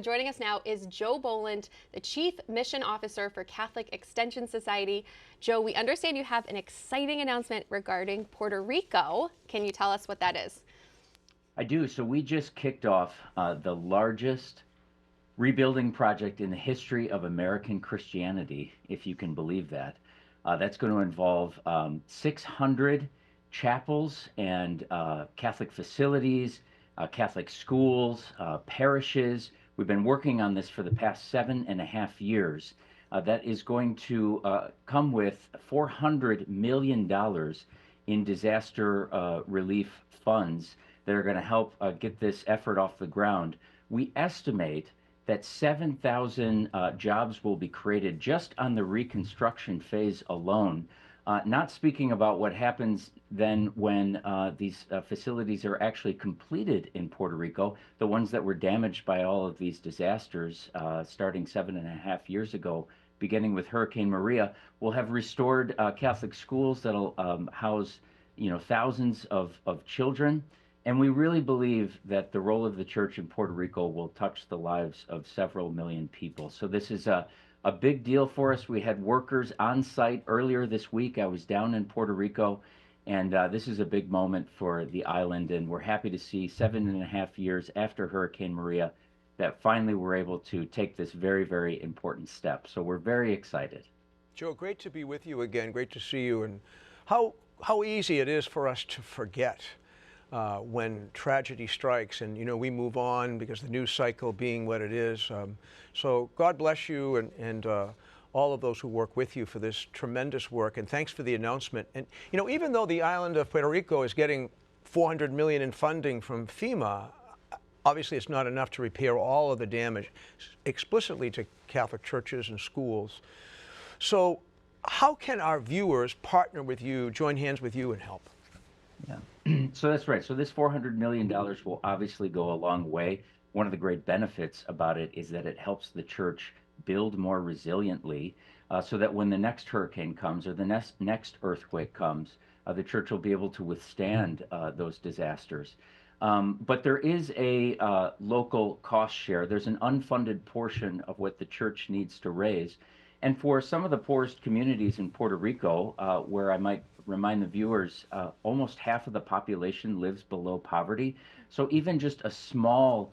Joining us now is Joe Boland, the Chief Mission Officer for Catholic Extension Society. Joe, we understand you have an exciting announcement regarding Puerto Rico. Can you tell us what that is? I do. So we just kicked off the largest rebuilding project in the history of American Christianity, if you can believe that. That's going to involve 600 chapels and Catholic facilities, Catholic schools, parishes. We've been working on this for the past 7.5 years. That is going to come with $400 million in disaster relief funds that are going to help get this effort off the ground. We estimate that 7,000 jobs will be created just on the reconstruction phase alone. Not speaking about what happens then when these facilities are actually completed in Puerto Rico, the ones that were damaged by all of these disasters starting 7.5 years ago, beginning with Hurricane Maria, will have restored Catholic schools that'll house, thousands of children. And we really believe that the role of the church in Puerto Rico will touch the lives of several million people. So this is a big deal for us. We had workers on site earlier this week. I was down in Puerto Rico, and this is a big moment for the island. And we're happy to see 7.5 years after Hurricane Maria that finally we're able to take this very, very important step. So we're very excited. Joe, great to be with you again. Great to see you. And how easy it is for us to forget when tragedy strikes, and we move on because the news cycle being what it is. So God bless you and all of those who work with you for this tremendous work. And thanks for the announcement. And even though the island of Puerto Rico is getting $400 million in funding from FEMA, obviously it's not enough to repair all of the damage explicitly to Catholic churches and schools. So how can our viewers partner with you, join hands with you, and help? Yeah. So that's right. So this $400 million will obviously go a long way. One of the great benefits about it is that it helps the church build more resiliently so that when the next hurricane comes or the next earthquake comes, the church will be able to withstand those disasters. But there is a local cost share. There's an unfunded portion of what the church needs to raise. And for some of the poorest communities in Puerto Rico, where I might remind the viewers, almost half of the population lives below poverty. So even just a small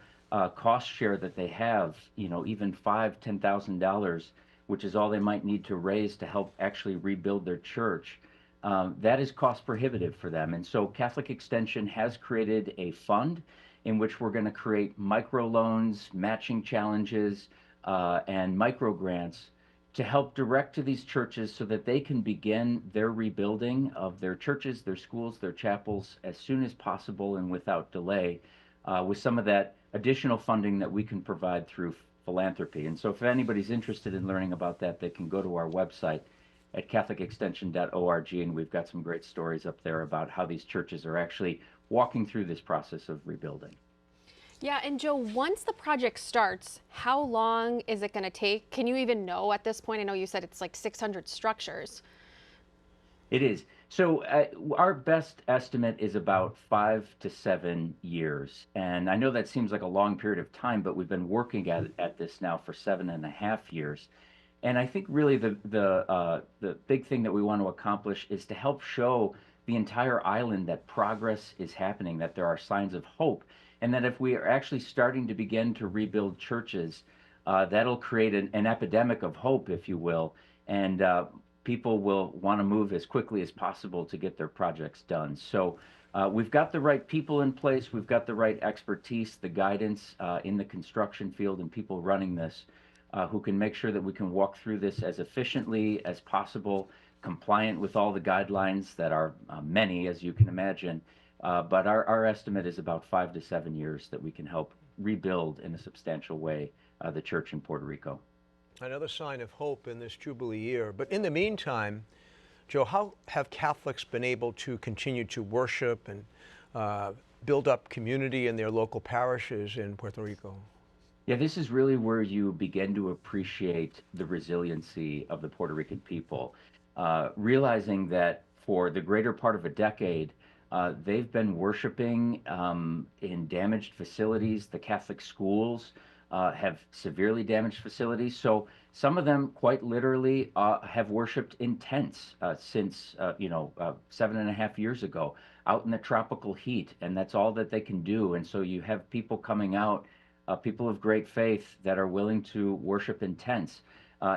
cost share that they have, even $5,000, $10,000, which is all they might need to raise to help actually rebuild their church, that is cost prohibitive for them. And so Catholic Extension has created a fund in which we're going to create microloans, matching challenges, and micro grants to help direct to these churches so that they can begin their rebuilding of their churches, their schools, their chapels as soon as possible and without delay, with some of that additional funding that we can provide through philanthropy. And so if anybody's interested in learning about that, they can go to our website at catholicextension.org, and we've got some great stories up there about how these churches are actually walking through this process of rebuilding. Yeah, and Joe, once the project starts, how long is it going to take? Can you even know at this point? I know you said it's like 600 structures. It is. So our best estimate is about 5 to 7 years. And I know that seems like a long period of time, but we've been working at this now for 7.5 years. And I think really the big thing that we want to accomplish is to help show the entire island that progress is happening, that there are signs of hope, and that if we are actually starting to begin to rebuild churches, that'll create an epidemic of hope, if you will, and people will want to move as quickly as possible to get their projects done. So we've got the right people in place, we've got the right expertise, the guidance in the construction field, and people running this who can make sure that we can walk through this as efficiently as possible, compliant with all the guidelines that are many, as you can imagine. But our estimate is about 5 to 7 years that we can help rebuild in a substantial way the church in Puerto Rico. Another sign of hope in this Jubilee year. But in the meantime, Joe, how have Catholics been able to continue to worship and build up community in their local parishes in Puerto Rico? Yeah, this is really where you begin to appreciate the resiliency of the Puerto Rican people, realizing that for the greater part of a decade, they've been worshiping in damaged facilities, the Catholic schools, have severely damaged facilities. So some of them quite literally have worshiped in tents since 7.5 years ago, out in the tropical heat, and that's all that they can do. And so you have people coming out, people of great faith that are willing to worship in tents.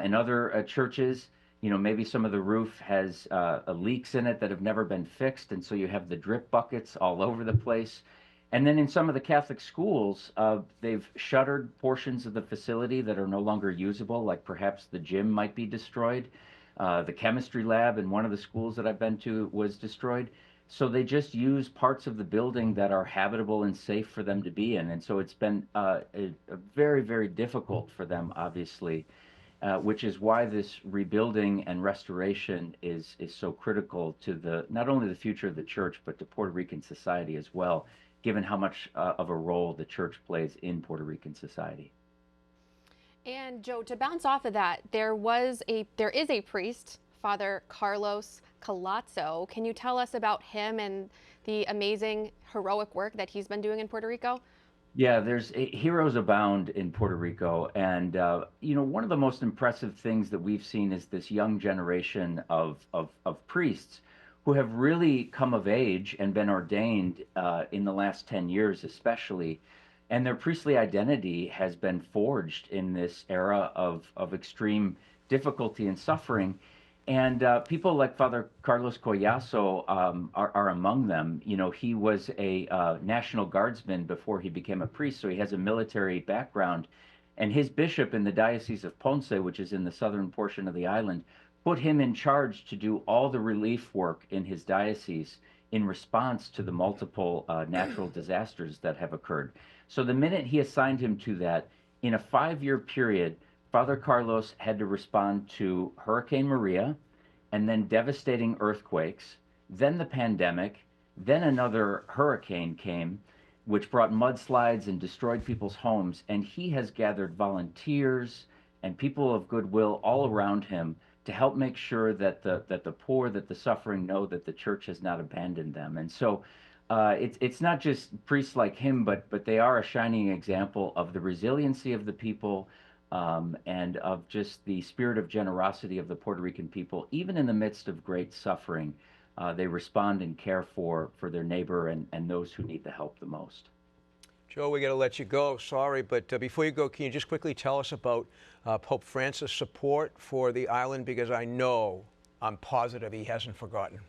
In other churches, maybe some of the roof has leaks in it that have never been fixed, and so you have the drip buckets all over the place. And then in some of the Catholic schools, they've shuttered portions of the facility that are no longer usable, like perhaps the gym might be destroyed. The chemistry lab in one of the schools that I've been to was destroyed. So they just use parts of the building that are habitable and safe for them to be in. And so it's been a very, very difficult for them, obviously, which is why this rebuilding and restoration is so critical to not only the future of the church, but to Puerto Rican society as well, given how much of a role the church plays in Puerto Rican society. And Joe, to bounce off of that, there is a priest, Father Carlos Collazo. Can you tell us about him and the amazing heroic work that he's been doing in Puerto Rico? Yeah, there's heroes abound in Puerto Rico, and one of the most impressive things that we've seen is this young generation of priests who have really come of age and been ordained in the last 10 years, especially, and their priestly identity has been forged in this era of extreme difficulty and suffering. And people like Father Carlos Collazo are among them. He was a National Guardsman before he became a priest, so he has a military background. And his bishop in the Diocese of Ponce, which is in the southern portion of the island, put him in charge to do all the relief work in his diocese in response to the multiple natural disasters that have occurred. So the minute he assigned him to that, in a 5-year period, Father Carlos had to respond to Hurricane Maria, and then devastating earthquakes, then the pandemic, then another hurricane came, which brought mudslides and destroyed people's homes. And he has gathered volunteers and people of goodwill all around him to help make sure that the poor, that the suffering know that the church has not abandoned them. And so it's not just priests like him, but they are a shining example of the resiliency of the people, and of just the spirit of generosity of the Puerto Rican people. Even in the midst of great suffering, they respond and care for their neighbor and those who need the help the most. Joe, we got to let you go. Sorry, but before you go, can you just quickly tell us about Pope Francis' support for the island? Because I'm positive he hasn't forgotten.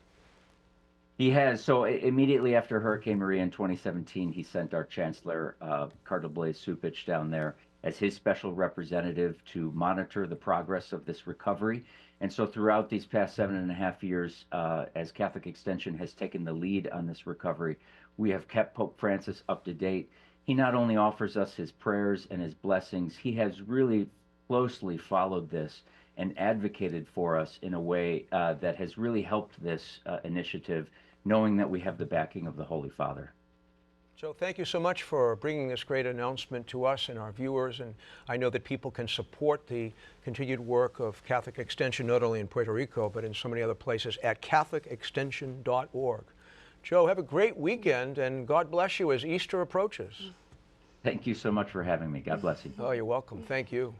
He has. So immediately after Hurricane Maria in 2017, he sent our Chancellor, Cardinal Blaise Cupich, down there as his special representative to monitor the progress of this recovery. And so throughout these past 7.5 years, as Catholic Extension has taken the lead on this recovery, we have kept Pope Francis up to date. He not only offers us his prayers and his blessings, he has really closely followed this and advocated for us in a way that has really helped this initiative, knowing that we have the backing of the Holy Father. So thank you so much for bringing this great announcement to us and our viewers. And I know that people can support the continued work of Catholic Extension, not only in Puerto Rico, but in so many other places at catholicextension.org. Joe, have a great weekend, and God bless you as Easter approaches. Thank you so much for having me. God bless you. Oh, you're welcome. Thank you.